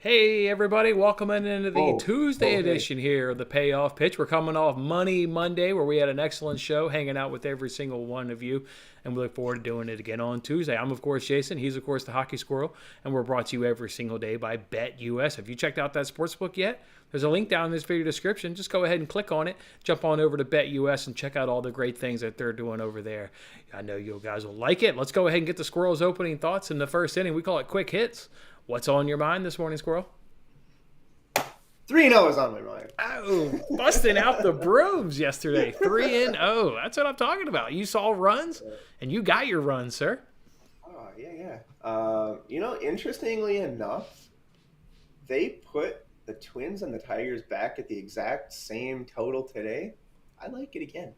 Hey everybody, welcome into the Oh, Tuesday oh, hey. edition here of the Payoff Pitch. We're coming off Money Monday where we had an excellent show hanging out with every single one of you, and we look forward to doing it again on Tuesday. I'm of course Jason, he's of course the Hockey Squirrel, and we're brought to you every single day by BetUS. Have you checked out that sportsbook yet? There's a link down in this video description. Just go ahead and click on it, jump on over to BetUS and check out all the great things that they're doing over there. I know you guys will like it. Let's go ahead and get the Squirrel's opening thoughts in the first inning. We call it quick hits. What's on your mind this morning, Squirrel? 3-0 is on my mind. Oh, busting out the brooms yesterday. 3-0. That's what I'm talking about. You saw runs and you got your runs, sir. Oh, yeah, yeah. Interestingly enough, they put the Twins and the Tigers back at the exact same total today. I like it again.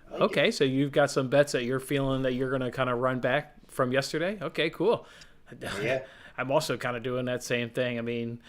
I like it. Okay, so you've got some bets that you're feeling that you're going to kind of run back from yesterday. Okay, cool. Yeah. I'm also kind of doing that same thing. I mean,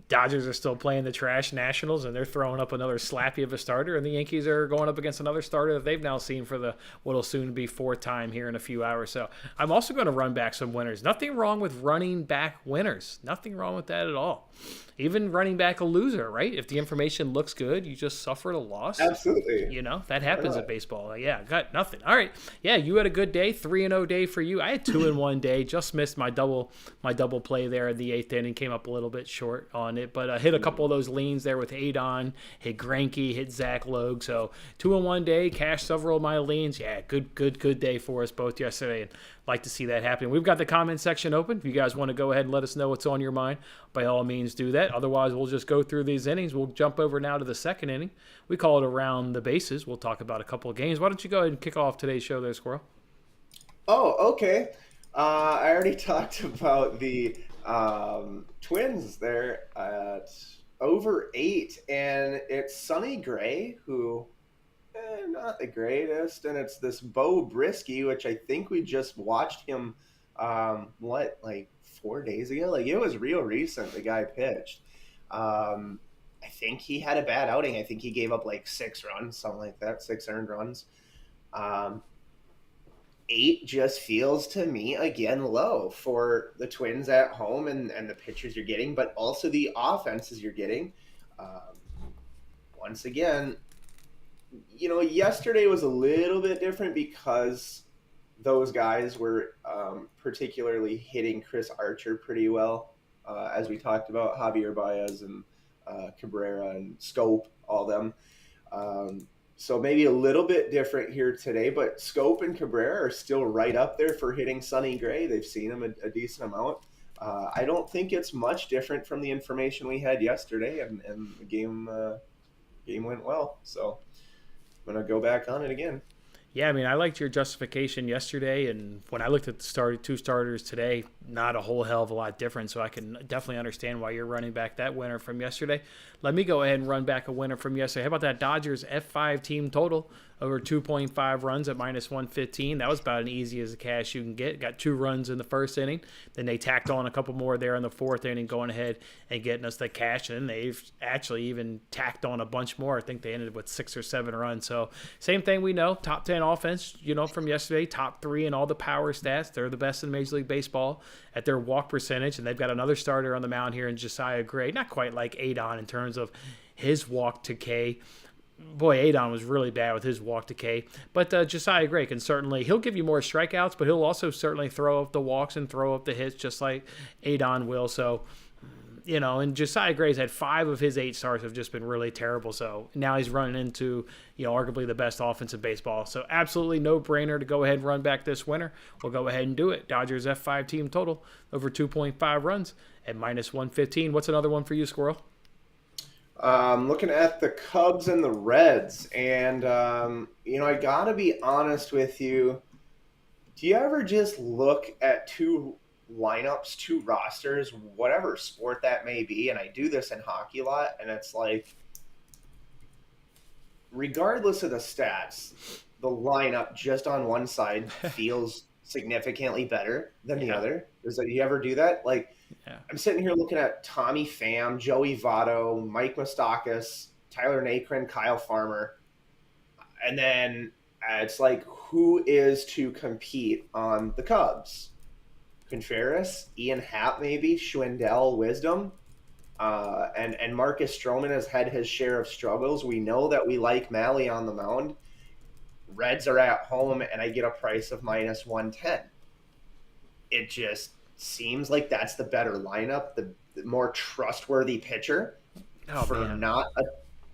Dodgers are still playing the trash Nationals, and they're throwing up another slappy of a starter, and the Yankees are going up against another starter that they've now seen for the what'll soon be fourth time here in a few hours. So I'm also going to run back some winners. Nothing wrong with running back winners. Nothing wrong with that at all. Even running back a loser, right? If the information looks good, you just suffered a loss. Absolutely. That Why happens not? in baseball. Yeah, got nothing. All right. Yeah, you had a good day, 3-0 day for you. I had 2-1 day. Just missed my double play there in the eighth inning. Came up a little bit short on it, but hit a couple of those leans there with Adon, hit Greinke, hit Zach Logue. So 2-1 day, cashed several of my leans. Yeah, good day for us both yesterday, and like to see that happen. We've got the comment section open. If you guys want to go ahead and let us know what's on your mind, by all means do that. Otherwise, we'll just go through these innings. We'll jump over now to the second inning. We call it around the bases. We'll talk about a couple of games. Why don't you go ahead and kick off today's show there, Squirrel? Oh, okay. I already talked about the Twins there at over 8, and it's Sonny Gray, who not the greatest, and it's this Bo Brisky, which I think we just watched him, like 4 days ago? Like, it was real recent, the guy pitched. I think he had a bad outing. I think he gave up like 6 runs, something like that, 6 earned runs. Um, 8 just feels to me again low for the Twins at home and the pitchers you're getting, but also the offenses you're getting. Um, Once again, yesterday was a little bit different because those guys were particularly hitting Chris Archer pretty well, as we talked about Javier Baez and Cabrera and Scope, all them. So maybe a little bit different here today, but Scope and Cabrera are still right up there for hitting Sonny Gray. They've seen him a decent amount. I don't think it's much different from the information we had yesterday, and the game went well. So I'm gonna go back on it again. Yeah, I mean, I liked your justification yesterday, and when I looked at the two starters today, not a whole hell of a lot different. So I can definitely understand why you're running back that winner from yesterday. Let me go ahead and run back a winner from yesterday. How about that Dodgers F5 team total over 2.5 runs at -115? That was about as easy as the cash you can get. Got 2 runs in the first inning. Then they tacked on a couple more there in the fourth inning, going ahead and getting us the cash. And they've actually even tacked on a bunch more. I think they ended with 6 or 7 runs. So same thing we know. Top 10 offense, from yesterday. Top 3 in all the power stats. They're the best in Major League Baseball at their walk percentage. And they've got another starter on the mound here in Josiah Gray. Not quite like Adon in terms of his walk to K. Boy, Adon was really bad with his walk to K. But Josiah Gray can he'll give you more strikeouts, but he'll also certainly throw up the walks and throw up the hits just like Adon will. So, and Josiah Gray's had 5 of his 8 starts have just been really terrible. So now he's running into, arguably the best offense in baseball. So absolutely no brainer to go ahead and run back this winner. We'll go ahead and do it. Dodgers F5 team total over 2.5 runs at -115. What's another one for you, Squirrel? Looking at the Cubs and the Reds, and I gotta be honest with you. Do you ever just look at two lineups, two rosters, whatever sport that may be? And I do this in hockey a lot, and it's like, regardless of the stats, the lineup just on one side feels significantly better than the Yeah. other. Does that you ever do that? Like, Yeah. I'm sitting here looking at Tommy Pham, Joey Votto, Mike Moustakas, Tyler Naquin, Kyle Farmer, and then it's like, who is to compete on the Cubs? Contreras, Ian Happ maybe, Schwindel, Wisdom. And Marcus Stroman has had his share of struggles. We know that we like Malley on the mound. Reds are at home, and I get a price of minus 110. It just seems like that's the better lineup, the more trustworthy pitcher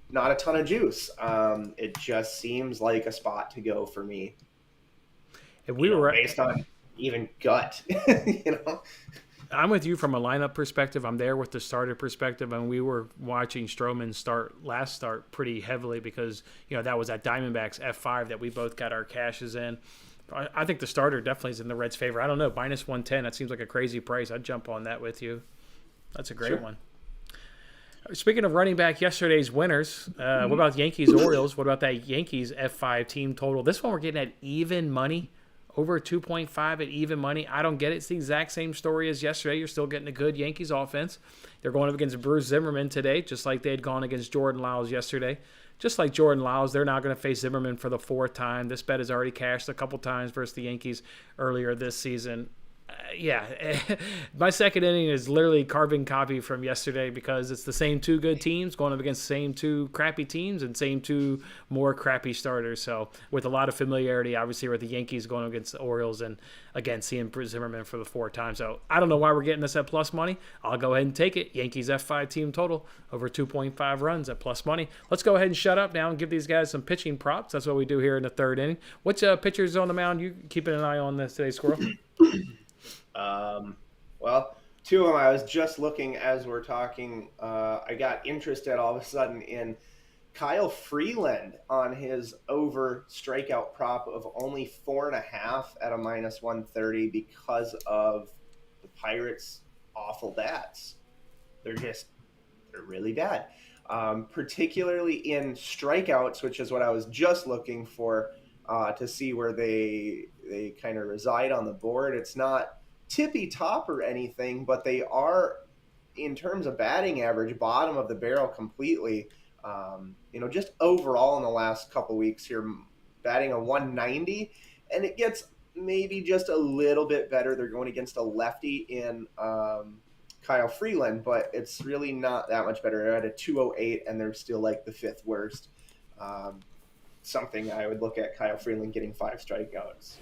not a ton of juice. It just seems like a spot to go for me. If we were based on even gut, I'm with you from a lineup perspective. I'm there with the starter perspective, and we were watching Stroman last start pretty heavily because that was at Diamondbacks F5 that we both got our cashes in. I think the starter definitely is in the Reds' favor. I don't know, minus 110. That seems like a crazy price. I'd jump on that with you. That's a great one. Speaking of running back, yesterday's winners. What about Yankees Orioles? What about that Yankees F5 team total? This one we're getting at even money. Over 2.5 at even money. I don't get it. It's the exact same story as yesterday. You're still getting a good Yankees offense. They're going up against Bruce Zimmerman today, just like they had gone against Jordan Lyles yesterday. Just like Jordan Lyles, they're now going to face Zimmerman for the fourth time. This bet has already cashed a couple times versus the Yankees earlier this season. My second inning is literally carbon copy from yesterday because it's the same two good teams going up against the same two crappy teams and same two more crappy starters. So with a lot of familiarity, obviously, with the Yankees going against the Orioles and, again, seeing Bruce Zimmerman for the fourth time. So I don't know why we're getting this at plus money. I'll go ahead and take it. Yankees F5 team total over 2.5 runs at plus money. Let's go ahead and shut up now and give these guys some pitching props. That's what we do here in the third inning. Which pitchers on the mound you keeping an eye on this today, Squirrel? Well, two of them I was just looking as we're talking. I got interested all of a sudden in Kyle Freeland on his over strikeout prop of only 4.5 at a minus 130 because of the Pirates' awful bats. They're really bad, particularly in strikeouts, which is what I was just looking for to see where they kind of reside on the board. It's not tippy top or anything, but they are, in terms of batting average, bottom of the barrel completely. Just overall in the last couple weeks here, batting a 190, and it gets maybe just a little bit better. They're going against a lefty in Kyle Freeland, but it's really not that much better. They're at a 208, and they're still like the fifth worst. Something I would look at Kyle Freeland getting 5 strikeouts.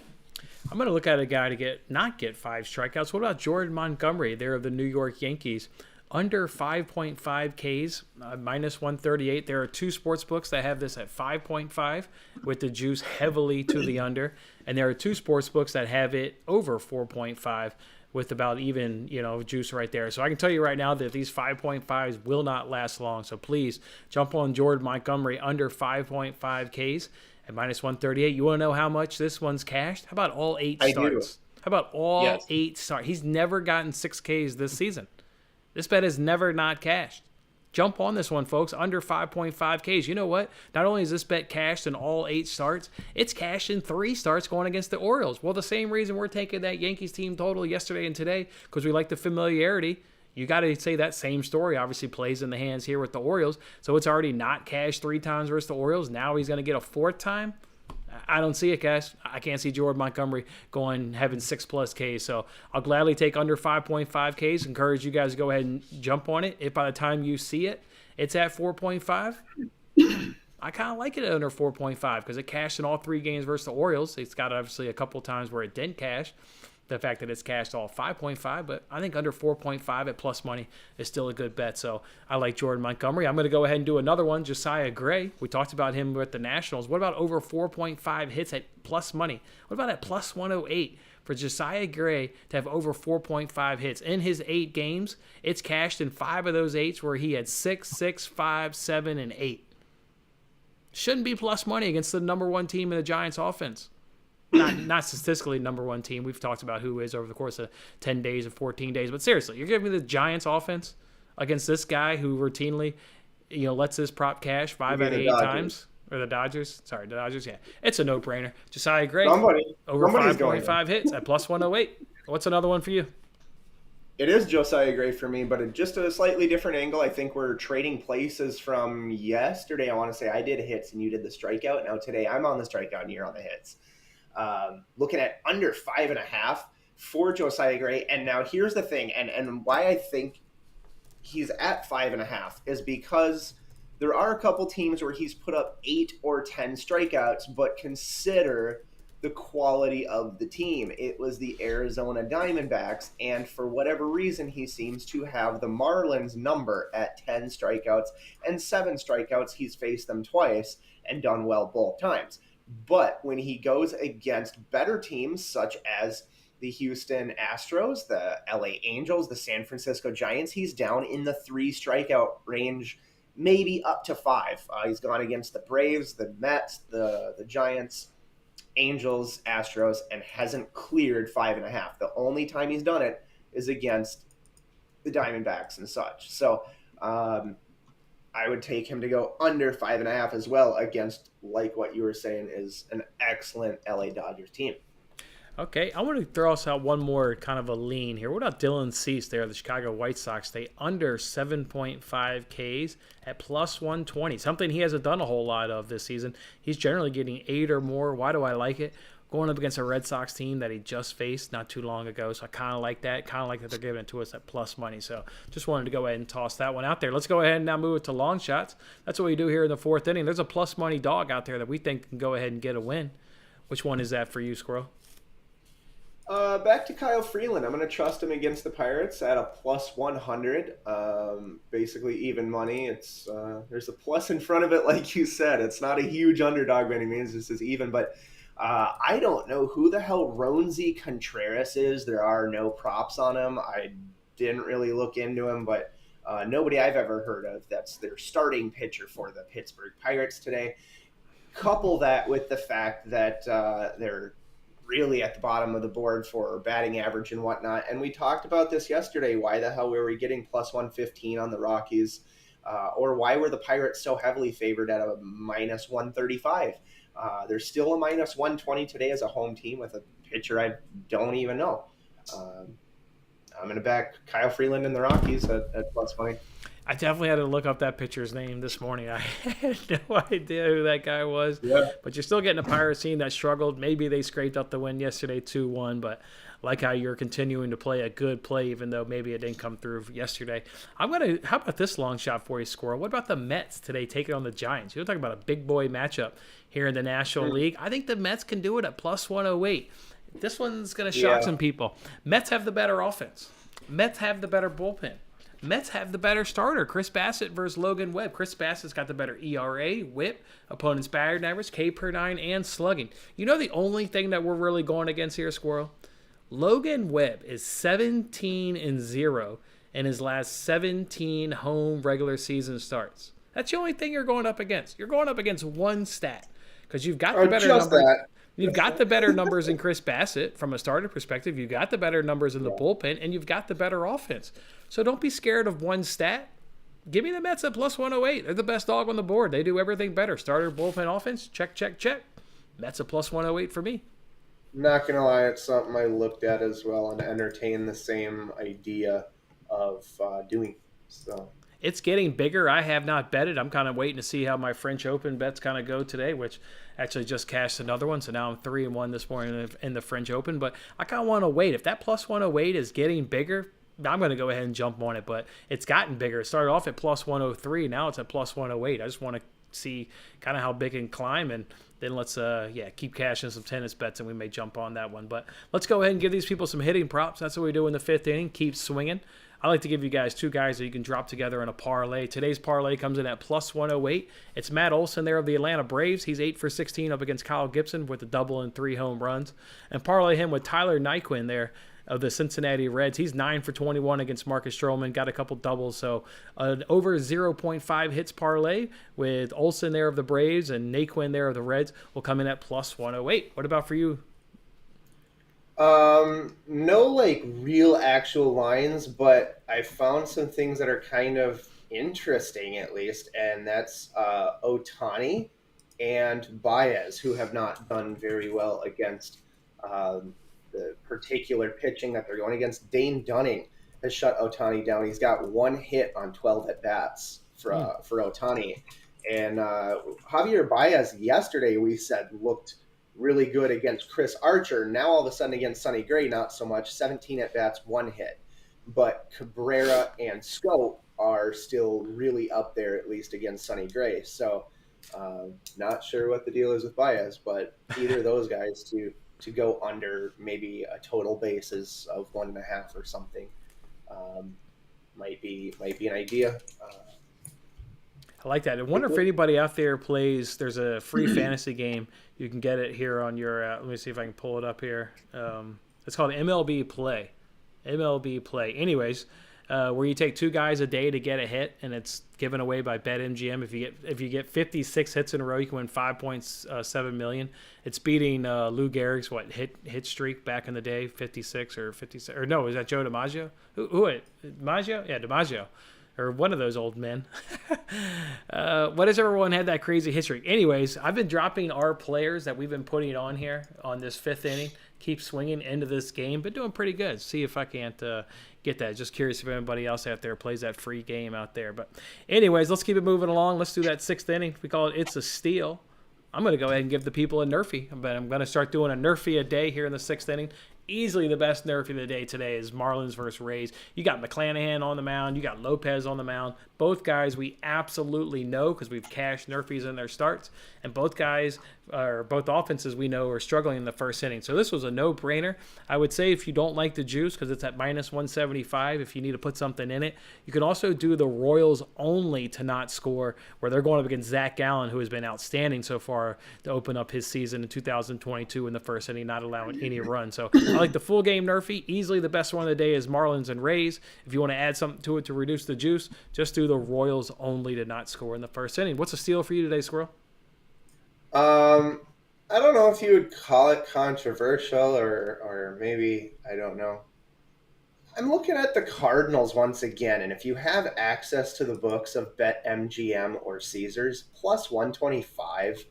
I'm going to look at a guy to not get 5 strikeouts. What about Jordan Montgomery? They're of the New York Yankees. Under 5.5 Ks, minus 138. There are 2 sports books that have this at 5.5 with the juice heavily to the under. And there are 2 sports books that have it over 4.5 with about even, juice right there. So I can tell you right now that these 5.5s will not last long. So please jump on Jordan Montgomery under 5.5 Ks. At minus 138, you want to know how much this one's cashed? How about all 8 starts? How about all 8 starts? He's never gotten 6 Ks this season. This bet is never not cashed. Jump on this one, folks, under 5.5 Ks. You know what? Not only is this bet cashed in all 8 starts, it's cashed in 3 starts going against the Orioles. Well, the same reason we're taking that Yankees team total yesterday and today, because we like the familiarity. You got to say that same story obviously plays in the hands here with the Orioles. So it's already not cashed 3 times versus the Orioles. Now he's going to get a 4th time. I don't see it, guys. I can't see Jordan Montgomery having 6+ Ks. So I'll gladly take under 5.5 Ks. Encourage you guys to go ahead and jump on it. If by the time you see it, it's at 4.5, I kind of like it at under 4.5 because it cashed in all 3 games versus the Orioles. It's got obviously a couple times where it didn't cash. The fact that it's cashed all 5.5, but I think under 4.5 at plus money is still a good bet. So I like Jordan Montgomery. I'm going to go ahead and do another one, Josiah Gray. We talked about him with the Nationals. What about over 4.5 hits at plus money? What about at plus 108 for Josiah Gray to have over 4.5 hits? In his 8 games, it's cashed in 5 of those 8s where he had 6, 6, 5, 7, and 8. Shouldn't be plus money against the number 1 team in the Giants offense. Not statistically number 1 team. We've talked about who is over the course of 10 days or 14 days. But seriously, you're giving me the Giants offense against this guy who routinely, lets his prop cash 5 out of 8 times. Or the Dodgers. Sorry, the Dodgers. Yeah. It's a no-brainer. Josiah Gray, over 5.5 hits at plus 108. What's another one for you? It is Josiah Gray for me, but just a slightly different angle. I think we're trading places from yesterday. I want to say I did hits and you did the strikeout. Now today I'm on the strikeout and you're on the hits. Looking at under 5.5, for Josiah Gray. And now here's the thing, and why I think he's at 5.5 is because there are a couple teams where he's put up 8 or 10 strikeouts, but consider the quality of the team. It was the Arizona Diamondbacks, and for whatever reason, he seems to have the Marlins number at 10 strikeouts and 7 strikeouts. He's faced them twice and done well both times. But when he goes against better teams such as the Houston Astros, the LA Angels, the San Francisco Giants, he's down in the 3 strikeout range, maybe up to 5. He's gone against the Braves, the Mets, the Giants, Angels, Astros, and hasn't cleared 5.5. The only time he's done it is against the Diamondbacks and such. So I would take him to go under 5.5 as well against, like what you were saying, is an excellent LA Dodgers team. Okay, I want to throw us out one more kind of a lean here. What about Dylan Cease there, the Chicago White Sox? They under 7.5 Ks at plus 120, something he hasn't done a whole lot of this season. He's generally getting 8 or more. Why do I like it? Going up against a Red Sox team that he just faced not too long ago, so I kind of like that. Kind of like that they're giving it to us at plus money. So just wanted to go ahead and toss that one out there. Let's go ahead and now move it to long shots. That's what we do here in the 4th inning. There's a plus money dog out there that we think can go ahead and get a win. Which one is that for you, Squirrel? Back to Kyle Freeland. I'm going to trust him against the Pirates at a plus 100. Basically even money. It's there's a plus in front of it, like you said. It's not a huge underdog by any means. This is even, but I don't know who the hell Roansy Contreras is. There are no props on him. I didn't really look into him, but nobody I've ever heard of. That's their starting pitcher for the Pittsburgh Pirates today. Couple that with the fact that they're really at the bottom of the board for batting average and whatnot. And we talked about this yesterday. Why the hell were we getting plus 115 on the Rockies? Or why were the Pirates so heavily favored at a minus 135? There's still a minus 120 today as a home team with a pitcher I don't even know. I'm going to back Kyle Freeland and the Rockies at plus 20. I definitely had to look up that pitcher's name this morning. I had no idea who that guy was. Yeah. But you're still getting a Pirates team that struggled. Maybe they scraped up the win yesterday 2-1, but like how you're continuing to play a good play, even though maybe it didn't come through yesterday. How about this long shot for you, Squirrel? What about the Mets today taking on the Giants? You're talking about a big boy matchup here in the National League. I think the Mets can do it at plus 108. This one's going to shock some people. Mets have the better offense. Mets have the better bullpen. Mets have the better starter, Chris Bassett versus Logan Webb. Chris Bassett's got the better ERA, whip, opponent's batting average, K per 9, and slugging. You know the only thing that we're really going against here, Squirrel? Logan Webb is 17-0 in his last 17 home regular season starts. That's the only thing you're going up against. You're going up against one stat because you've got the better numbers. You've got the better numbers in Chris Bassett from a starter perspective. You've got the better numbers in the bullpen, and you've got the better offense. So don't be scared of one stat. Give me the Mets at plus 108. They're the best dog on the board. They do everything better. Starter, bullpen, offense, check, check, check. Mets at plus 108 for me. Not going to lie, it's something I looked at as well and entertained the same idea of doing. So it's getting bigger. I have not betted. I'm kind of waiting to see how my French Open bets kind of go today, which actually just cashed another one. So now I'm 3-1 this morning in the French Open. But I kind of want to wait. If that plus 108 is getting bigger, I'm going to go ahead and jump on it. But it's gotten bigger. It started off at plus 103. Now it's at plus 108. I just want to see kind of how big it can climb. And then let's keep cashing some tennis bets, and we may jump on that one. But let's go ahead and give these people some hitting props. That's what we do in the 5th inning. Keep swinging. I like to give you guys 2 guys that you can drop together in a parlay. Today's parlay comes in at plus 108. It's Matt Olson there of the Atlanta Braves. He's 8 for 16 up against Kyle Gibson with a double and 3 home runs. And parlay him with Tyler Nyquin there of the Cincinnati Reds. He's 9 for 21 against Marcus Stroman. Got a couple doubles. So an over 0.5 hits parlay with Olson there of the Braves and Nyquin there of the Reds will come in at plus 108. What about for you? No like real actual lines, but I found some things that are kind of interesting at least, and that's Ohtani and Baez, who have not done very well against the particular pitching that they're going against. Dane Dunning has shut Ohtani down. He's got 1 hit on 12 at-bats for Ohtani. And Javier Baez yesterday, we said, looked really good against Chris Archer. Now all of a sudden against Sonny Gray, not so much. 17 at bats, 1 hit. But Cabrera and Scope are still really up there, at least against Sonny Gray. So not sure what the deal is with Baez, but either of those guys to go under maybe a total basis of 1.5 or something might be an idea. I like that. I wonder if anybody out there plays. There's a free fantasy game. You can get it here on your. Let me see if I can pull it up here. It's called MLB Play. MLB Play. Anyways, where you take 2 guys a day to get a hit, and it's given away by BetMGM. If you get 56 hits in a row, you can win 5.7 million. It's beating Lou Gehrig's hit streak back in the day, 56 or 56 or no, is that Joe DiMaggio? Who DiMaggio? Yeah, DiMaggio. Or one of those old men. What has everyone had that crazy hit streak? Anyways, I've been dropping our players that we've been putting on here on this 5th inning. Keep swinging into this game, but doing pretty good. See if I can't get that. Just curious if anybody else out there plays that free game out there. But anyways, let's keep it moving along. Let's do that 6th inning. We call it It's a Steal. I'm going to go ahead and give the people a NRFI. But I'm going to start doing a NRFI a day here in the 6th inning. Easily the best NRFI of the day today is Marlins versus Rays. You got McClanahan on the mound. You got Lopez on the mound. Both guys we absolutely know because we've cashed NRFIs in their starts. And both offenses we know are struggling in the first inning. So this was a no-brainer. I would say if you don't like the juice because it's at minus 175, if you need to put something in it, you can also do the Royals only to not score, where they're going up against Zach Gallen, who has been outstanding so far to open up his season in 2022 in the first inning, not allowing any run. So I like the full game NRFI. Easily the best one of the day is Marlins and Rays. If you want to add something to it to reduce the juice, just do the Royals only to not score in the first inning. What's a steal for you today, Squirrel? I don't know if you would call it controversial or maybe, I don't know. I'm looking at the Cardinals once again, and if you have access to the books of BetMGM or Caesars, plus 125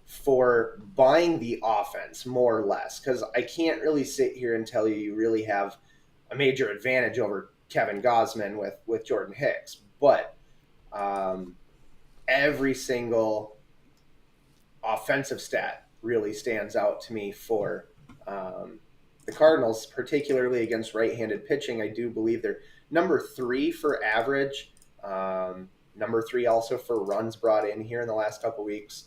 for buying the offense, more or less, because I can't really sit here and tell you really have a major advantage over Kevin Gausman with Jordan Hicks, but every single offensive stat really stands out to me for the Cardinals, particularly against right-handed pitching. I do believe they're number 3 for average, number 3 also for runs brought in here in the last couple weeks.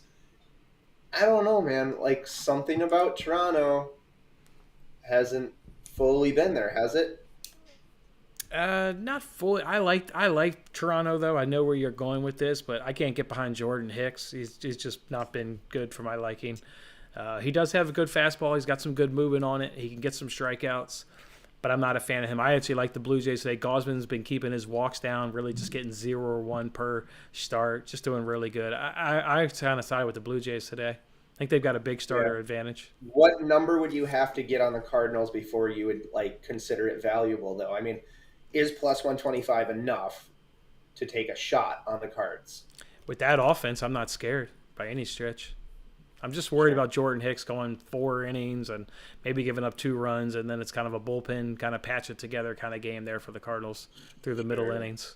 I don't know, man. Like, something about Toronto hasn't fully been there, has it? Not fully. I like Toronto though. I know where you're going with this, but I can't get behind Jordan Hicks. He's just not been good for my liking. He does have a good fastball. He's got some good movement on it. He can get some strikeouts, but I'm not a fan of him. I actually like the Blue Jays today. Gausman's been keeping his walks down, really just getting 0 or 1 per start, just doing really good. I kind of side with the Blue Jays today. I think they've got a big starter advantage. What number would you have to get on the Cardinals before you would consider it valuable, though? I mean, is plus 125 enough to take a shot on the Cards? With that offense, I'm not scared by any stretch. I'm just worried about Jordan Hicks going 4 innings and maybe giving up 2 runs, and then it's kind of a bullpen, kind of patch it together kind of game there for the Cardinals through the middle innings.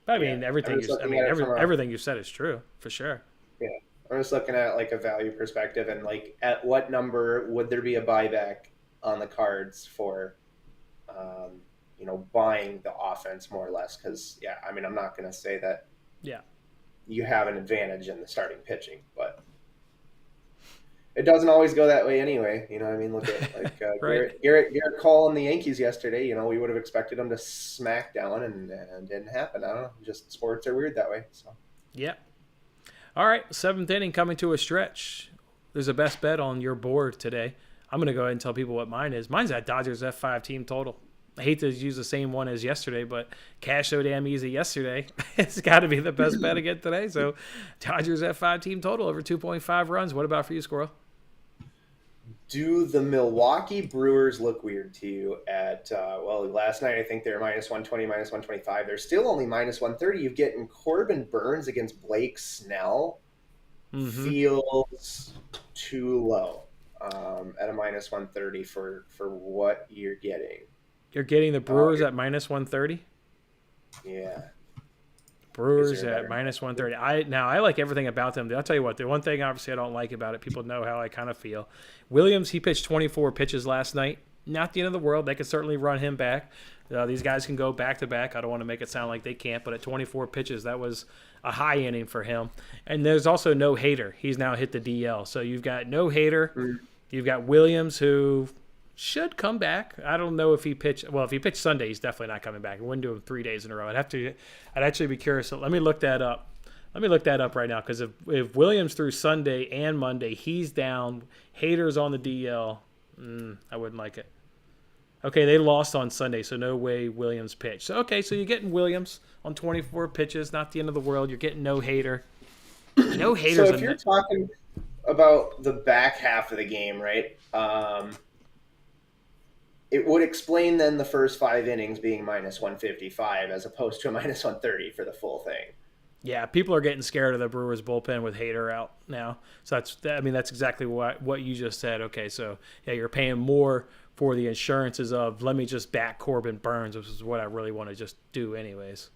But I mean, everything you said is true for sure. Yeah, I'm just looking at a value perspective and at what number would there be a buyback on the Cards for, buying the offense more or less? Because I'm not going to say that. Yeah. You have an advantage in the starting pitching, but it doesn't always go that way anyway. Look at right. Garrett Cole and the Yankees yesterday. We would have expected them to smack down, and didn't happen. I don't know. Just sports are weird that way. So. Yeah. All right, 7th inning coming to a stretch. There's a best bet on your board today. I'm going to go ahead and tell people what mine is. Mine's that Dodgers F5 team total. I hate to use the same one as yesterday, but cash so damn easy yesterday. It's got to be the best bet again today. So Dodgers F5 team total over 2.5 runs. What about for you, Squirrel? Do the Milwaukee Brewers look weird to you at, last night I think they were minus 120, minus 125. They're still only minus 130. You're getting Corbin Burns against Blake Snell. Feels too low at a minus 130 for what you're getting. You're getting the Brewers at minus 130? Yeah. Brewers there a at better minus bet? 130. I like everything about them. I'll tell you what, the one thing obviously I don't like about it, people know how I kind of feel. Williams, he pitched 24 pitches last night. Not the end of the world. They could certainly run him back. These guys can go back to back. I don't want to make it sound like they can't, but at 24 pitches, that was a high inning for him. And there's also no Hater. He's now hit the DL. So you've got no Hater. You've got Williams, who should come back. I don't know if he pitched. Well, if he pitched Sunday, he's definitely not coming back. I wouldn't do him 3 days in a row. I'd actually be curious. So let me look that up. Let me look that up right now, because if Williams threw Sunday and Monday, he's down. Hater's on the DL. I wouldn't like it. Okay, they lost on Sunday, so no way Williams pitched. So, okay, so you're getting Williams on 24 pitches, not the end of the world. You're getting no Hater. No Haters. So if you're talking about the back half of the game, right, it would explain then the first 5 innings being minus 155 as opposed to a minus 130 for the full thing. Yeah, people are getting scared of the Brewers bullpen with Hater out now. So that's exactly what you just said. Okay, so yeah, you're paying more for the insurances of, let me just back Corbin Burns, which is what I really want to just do anyways,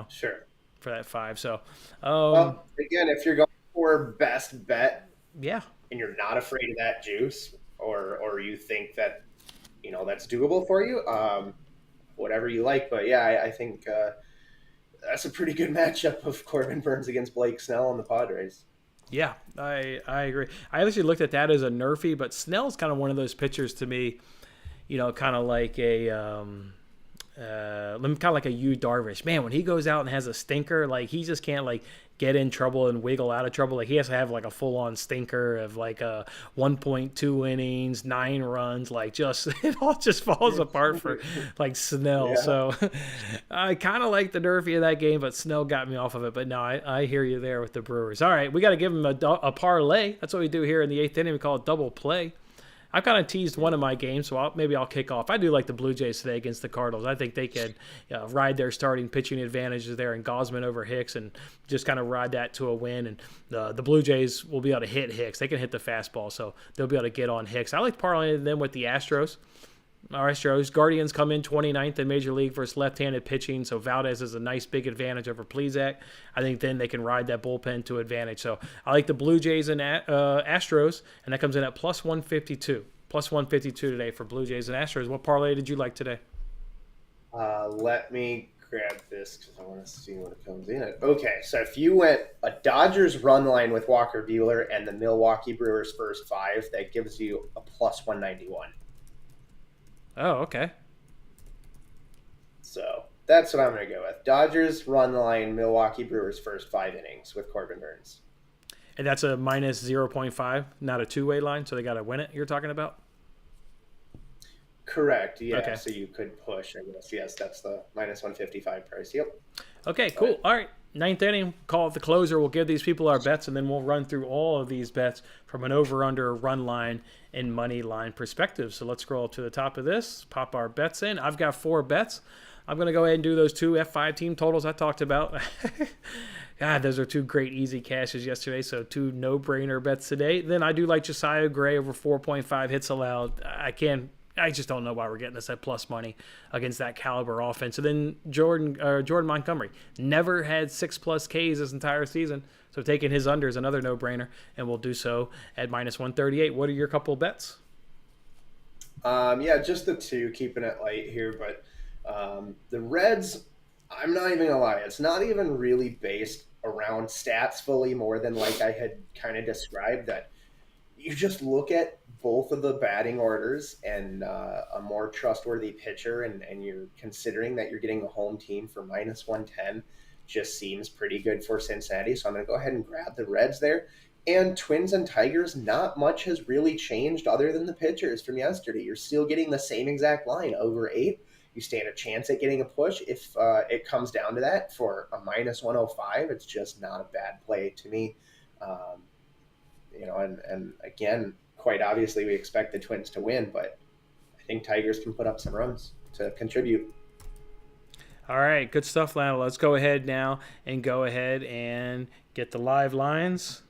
Sure. for that 5. So, well, again, if you're going for best bet, yeah, and you're not afraid of that juice, or you think that, that's doable for you, whatever you like. But yeah, I think that's a pretty good matchup of Corbin Burns against Blake Snell on the Padres. Yeah, I agree. I actually looked at that as a nerfy, but Snell's kind of one of those pitchers to me, kind of like a Yu Darvish. Man, when he goes out and has a stinker, like he just can't like get in trouble and wiggle out of trouble. Like he has to have like a full on stinker of like a 1.2 innings, 9 runs, like just it all just falls apart for like Snell. Yeah. So I kind of like the nerfy of that game, but Snell got me off of it. But no, I hear you there with the Brewers. All right, we got to give them a parlay. That's what we do here in the 8th inning. We call it double play. I've kind of teased one of my games, so maybe I'll kick off. I do like the Blue Jays today against the Cardinals. I think they could ride their starting pitching advantages there, and Gosman over Hicks, and just kind of ride that to a win. And the Blue Jays will be able to hit Hicks. They can hit the fastball, so they'll be able to get on Hicks. I like parlaying them with the Astros. Our Astros Guardians come in 29th in Major League versus left-handed pitching, so Valdez is a nice big advantage over Plesac. I think then they can ride that bullpen to advantage. So I like the Blue Jays and Astros, and that comes in at plus 152. Plus 152 today for Blue Jays and Astros. What parlay did you like today? Let me grab this because I want to see what it comes in at. Okay, so if you went a Dodgers run line with Walker Buehler and the Milwaukee Brewers first 5, that gives you a plus 191. Oh, okay. So that's what I'm going to go with. Dodgers run line, Milwaukee Brewers first 5 innings with Corbin Burns. And that's a minus 0.5, not a two-way line, so they got to win it, you're talking about? Correct, yeah. Okay. So you could push, I guess. Yes, that's the minus 155 price. Yep. Okay, cool. All right, 9th inning, call it the closer. We'll give these people our bets, and then we'll run through all of these bets from an over-under, run line, and money line perspective. So let's scroll up to the top of this, pop our bets in. I've got 4 bets. I'm going to go ahead and do those 2 F5 team totals I talked about. God, those are 2 great easy cashes yesterday, so 2 no-brainer bets today. Then I do like Josiah Gray over 4.5 hits allowed. I just don't know why we're getting this at plus money against that caliber offense. So then Jordan Montgomery never had 6+ Ks this entire season, so taking his under is another no-brainer, and we'll do so at minus 138. What are your couple bets? Yeah, just the 2, keeping it light here, but the Reds, I'm not even gonna lie, it's not even really based around stats fully, more than like I had kind of described, that you just look at both of the batting orders and a more trustworthy pitcher, and you're considering that you're getting a home team for minus 110 just seems pretty good for Cincinnati. So I'm going to go ahead and grab the Reds there. And Twins and Tigers, not much has really changed other than the pitchers from yesterday. You're still getting the same exact line, over 8. You stand a chance at getting a push if it comes down to that. For a minus 105, it's just not a bad play to me. And again, quite obviously we expect the Twins to win, but I think Tigers can put up some runs to contribute. All right, good stuff, Lionel. Let's go ahead now and get the live lines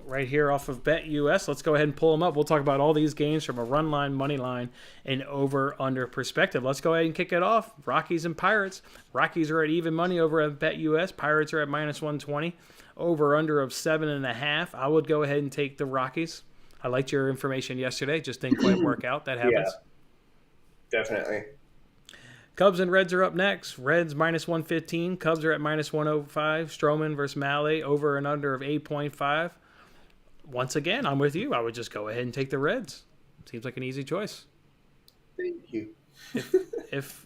right here off of BetUS. Let's go ahead and pull them up. We'll talk about all these games from a run line, money line, and over-under perspective. Let's go ahead and kick it off. Rockies and Pirates. Rockies are at even money over at BetUS. Pirates are at minus 120. Over-under of 7.5. I would go ahead and take the Rockies. I liked your information yesterday. Just didn't quite work out. That happens. Yeah, definitely. Cubs and Reds are up next. Reds minus 115. Cubs are at minus 105. Stroman versus Mahle. Over and under of 8.5. Once again, I'm with you. I would just go ahead and take the Reds. Seems like an easy choice. Thank you. If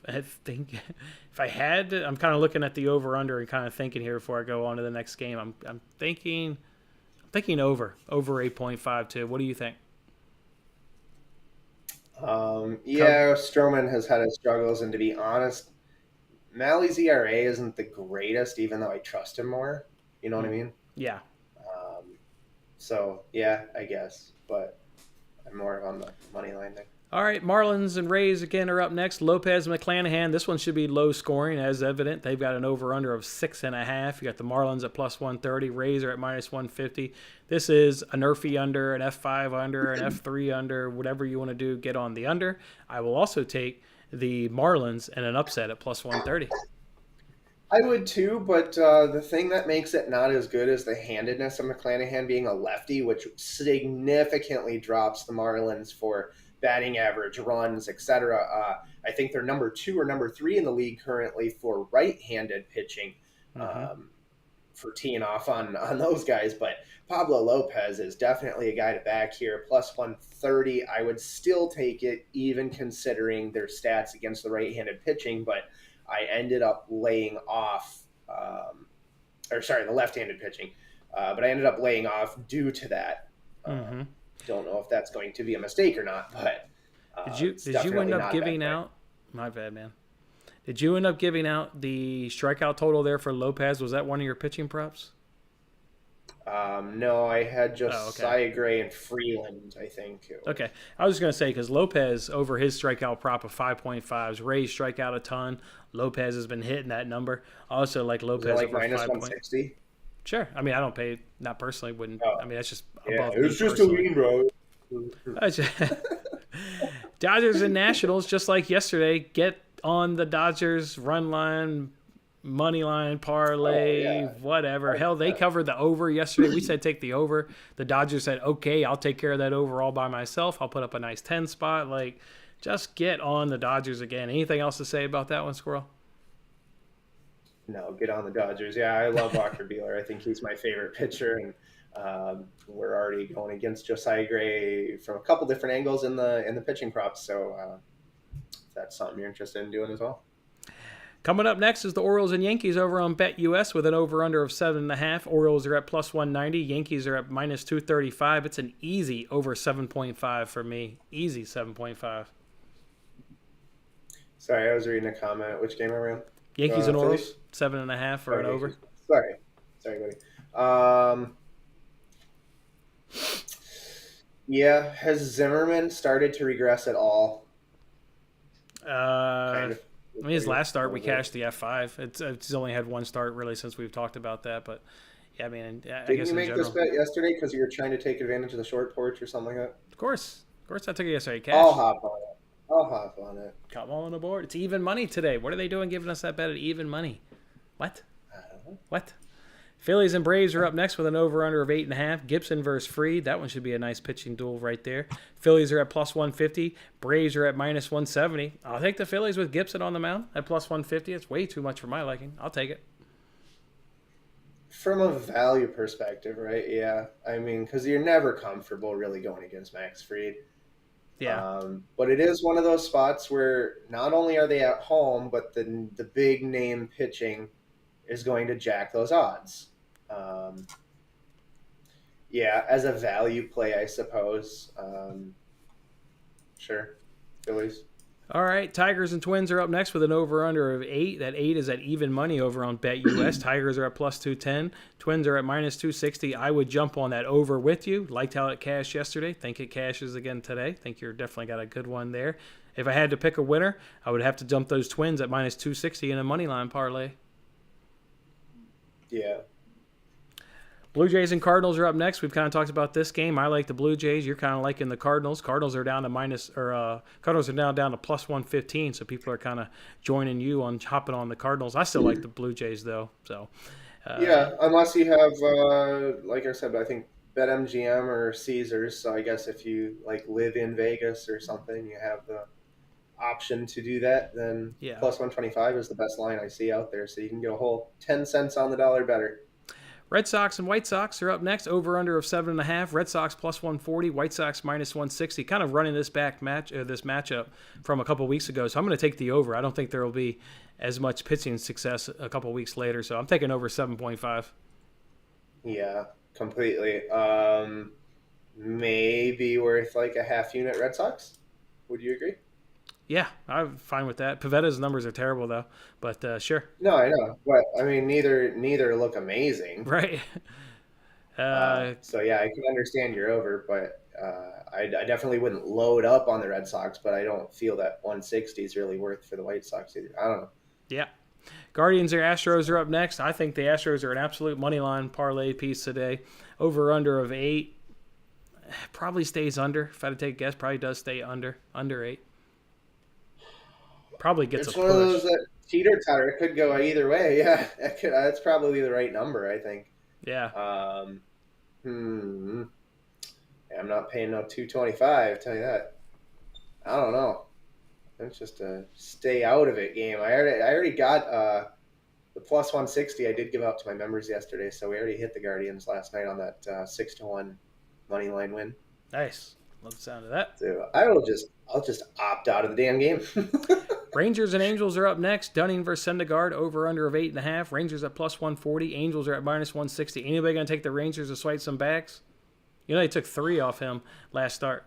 I had to, I'm kind of looking at the over under and kind of thinking here before I go on to the next game. I'm thinking over 8.5 too. What do you think? Stroman has had his struggles, and to be honest, Mally's ERA isn't the greatest, even though I trust him more. You know what I mean? Yeah. So yeah, I guess, but I'm more on the money line there. All right, Marlins and Rays again are up next. Lopez and McClanahan. This one should be low scoring, as evident. They've got an over-under of 6.5. You got the Marlins at plus 130. Rays are at minus 150. This is an NRFI under, an F5 under, an F3 under, whatever you want to do, get on the under. I will also take the Marlins and an upset at plus 130. I would too, but the thing that makes it not as good is the handedness of McClanahan being a lefty, which significantly drops the Marlins for batting average, runs, etc. I think they're number 2 or number 3 in the league currently for right-handed pitching, for teeing off on those guys. But Pablo Lopez is definitely a guy to back here. Plus 130, I would still take it, even considering their stats against the right-handed pitching. But I ended up laying off, the left-handed pitching. But I ended up laying off due to that. Don't know if that's going to be a mistake or not, but did you end up giving out? My bad, man. Did you end up giving out the strikeout total there for Lopez? Was that one of your pitching props? No, I had just Cy Gray and Freeland, I think. Okay. I was just going to say, because Lopez, over his strikeout prop of 5.5s, Rays strike out a ton. Lopez has been hitting that number. I also like Lopez over minus 160. Sure. I mean, I don't pay, not personally, wouldn't. I mean, that's just above me. It's just a lean, bro. Dodgers and Nationals, just like yesterday, get on the Dodgers run line, money line, parlay, whatever. Hell, they covered the over yesterday. We said take the over. The Dodgers said, okay, I'll take care of that over all by myself. I'll put up a nice 10 spot. Like, just get on the Dodgers again. Anything else to say about that one, Squirrel? No, get on the Dodgers. Yeah, I love Walker Buehler. I think he's my favorite pitcher, and we're already going against Josiah Gray from a couple different angles in the pitching props. So if that's something you're interested in doing as well. Coming up next is the Orioles and Yankees over on BetUS with an over-under of 7.5. Orioles are at plus 190. Yankees are at minus 235. It's an easy over 7.5 for me. Easy 7.5. Sorry, I was reading a comment. Which game are we on? Yankees and Orioles, 7.5 for an over. Sorry, buddy. Yeah, has Zimmerman started to regress at all? Kind of. I mean, his last start, we cashed the F5. It's only had one start, really, since we've talked about that. But, yeah, I mean, I guess in general. Didn't you make this bet yesterday because you were trying to take advantage of the short porch or something like that? Of course, I took it yesterday. Cash. I'll hop on it. Come on the board. It's even money today. What are they doing giving us that bet at even money? What? I don't know. What? Phillies and Braves are up next with an over-under of 8.5. Gibson versus Fried. That one should be a nice pitching duel right there. Phillies are at plus 150. Braves are at minus 170. I'll take the Phillies with Gibson on the mound at plus 150. It's way too much for my liking. I'll take it. From a value perspective, right? Yeah. I mean, because you're never comfortable really going against Max Fried. Yeah. But it is one of those spots where not only are they at home, but the big name pitching is going to jack those odds. As a value play, I suppose. Sure. Phillies. All right, Tigers and Twins are up next with an over-under of 8. That 8 is at even money over on BetUS. Tigers are at plus 210. Twins are at minus 260. I would jump on that over with you. Liked how it cashed yesterday. Think it cashes again today. Think you're definitely got a good one there. If I had to pick a winner, I would have to jump those Twins at minus 260 in a money line parlay. Yeah. Blue Jays and Cardinals are up next. We've kind of talked about this game. I like the Blue Jays. You're kind of liking the Cardinals. Cardinals are down to Cardinals are now down to plus 115. So people are kind of joining you on hopping on the Cardinals. I still like the Blue Jays though. So Yeah, unless you have, like I said, I think BetMGM or Caesars. So I guess if you like live in Vegas or something, you have the option to do that. Then yeah. plus 125 is the best line I see out there. So you can get a whole 10 cents on the dollar better. Red Sox and White Sox are up next. Over under of 7.5. Red Sox plus 140. White Sox minus 160. Kind of running this matchup from a couple weeks ago. So I'm going to take the over. I don't think there will be as much pitching success a couple weeks later. So I'm taking over 7.5. Yeah, completely. Maybe worth like a half unit Red Sox. Would you agree? Yeah, I'm fine with that. Pavetta's numbers are terrible though, but sure. No, I know, but I mean, neither look amazing. Right. So yeah, I can understand you're over, but I definitely wouldn't load up on the Red Sox. But I don't feel that 160 is really worth for the White Sox either. I don't know. Yeah. Guardians or Astros are up next. I think the Astros are an absolute money line parlay piece today. Over under of 8. Probably stays under. If I had to take a guess, probably does stay under 8. Probably gets It's a one push. of those that teeter-totter. It could go either way. Yeah, that's probably the right number, I think. Yeah. Yeah, I'm not paying no 225. Tell you that. I don't know. It's just a stay out of it game. I already got the plus 160. I did give out to my members yesterday, so we already hit the Guardians last night on that 6-1 money line win. Nice. Love the sound of that. So I'll just opt out of the damn game. Rangers and Angels are up next. Dunning versus Syndergaard, over under of 8.5. Rangers at plus 140. Angels are at minus 160. Anybody going to take the Rangers to swipe some backs? You know, they took 3 off him last start.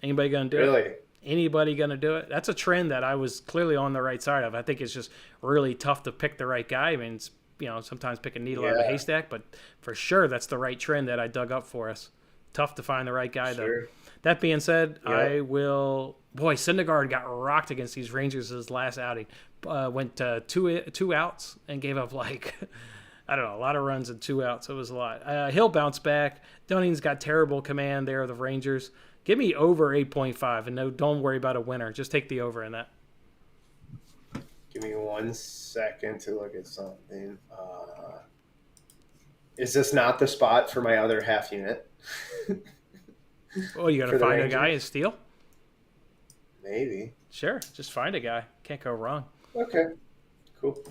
Anybody going to do Really? it? Anybody going to do it? That's a trend that I was clearly on the right side of. I think it's just really tough to pick the right guy. I mean, it's, sometimes pick a needle out of a haystack, but for sure that's the right trend that I dug up for us. Tough to find the right guy, though. That being said, I will. Boy, Syndergaard got rocked against these Rangers his last outing. Went two outs and gave up a lot of runs and 2 outs. It was a lot. He'll bounce back. Dunning's got terrible command there of the Rangers. Give me over 8.5, and no, don't worry about a winner. Just take the over in that. Give me 1 second to look at something. Is this not the spot for my other half unit? Oh, you got to find a guy and steal? Maybe. Sure, just find a guy. Can't go wrong. Okay, cool.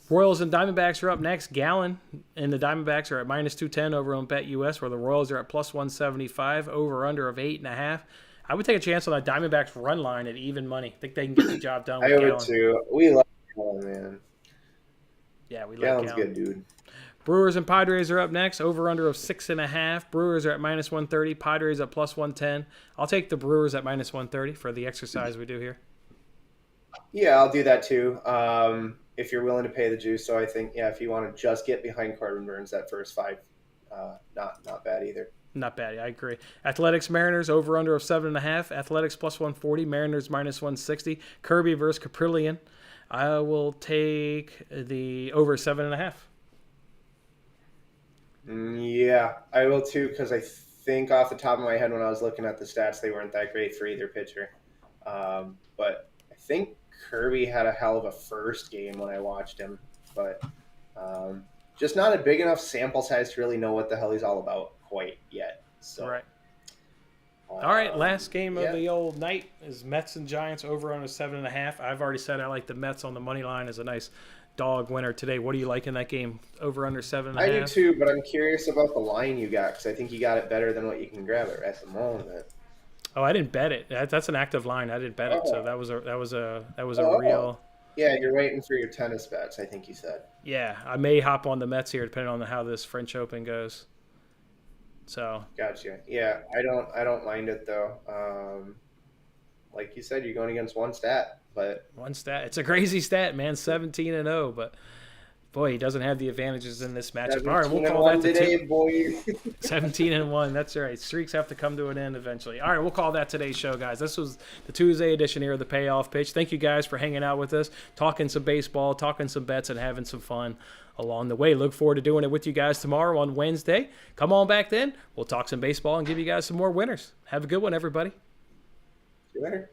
Royals and Diamondbacks are up next. Gallon and the Diamondbacks are at minus 210 over on BetUS, where the Royals are at plus 175, over under of 8.5. I would take a chance on that Diamondbacks run line at even money. I think they can get the job done with I Gallon. would too. We love Gallon, man. Yeah, we like Gallon's Gallon. good, dude. Brewers and Padres are up next. Over under of 6.5. Brewers are at minus 130. Padres at plus 110. I'll take the Brewers at minus 130 for the exercise we do here. Yeah, I'll do that too. If you're willing to pay the juice. So I think, if you want to just get behind Corbin Burns, that first 5, not bad either. Not bad. I agree. Athletics Mariners over under of 7.5. Athletics plus 140. Mariners minus 160. Kirby versus Caprillion. I will take the over 7.5. Yeah, I will too, because I think off the top of my head when I was looking at the stats, they weren't that great for either pitcher. But I think Kirby had a hell of a first game when I watched him, but just not a big enough sample size to really know what the hell he's all about quite yet. So, right. All right, last game of the old night is Mets and Giants over on a 7.5. I've already said I like the Mets on the money line as a nice dog winner today. What do you like in that game? Over under 7.5? I do too, but I'm curious about the line you got, because I think you got it better than what you can grab it at the moment. Oh, I didn't bet it. That's an active line. I didn't bet it, so that was a real. Yeah, you're waiting for your tennis bets, I think you said. Yeah, I may hop on the Mets here depending on how this French Open goes. So. Gotcha. Yeah, I don't mind it though. Like you said, you're going against one stat, but one stat. It's a crazy stat, man. 17-0, but Boy, he doesn't have the advantages in this matchup. All right, 17 we'll and call one that today, boy. 17-1. That's right. Streaks have to come to an end eventually. All right, we'll call that today's show, guys. This was the Tuesday edition here of the Payoff Pitch. Thank you guys for hanging out with us, talking some baseball, talking some bets, and having some fun along the way. Look forward to doing it with you guys tomorrow on Wednesday. Come on back then. We'll talk some baseball and give you guys some more winners. Have a good one, everybody. See you later.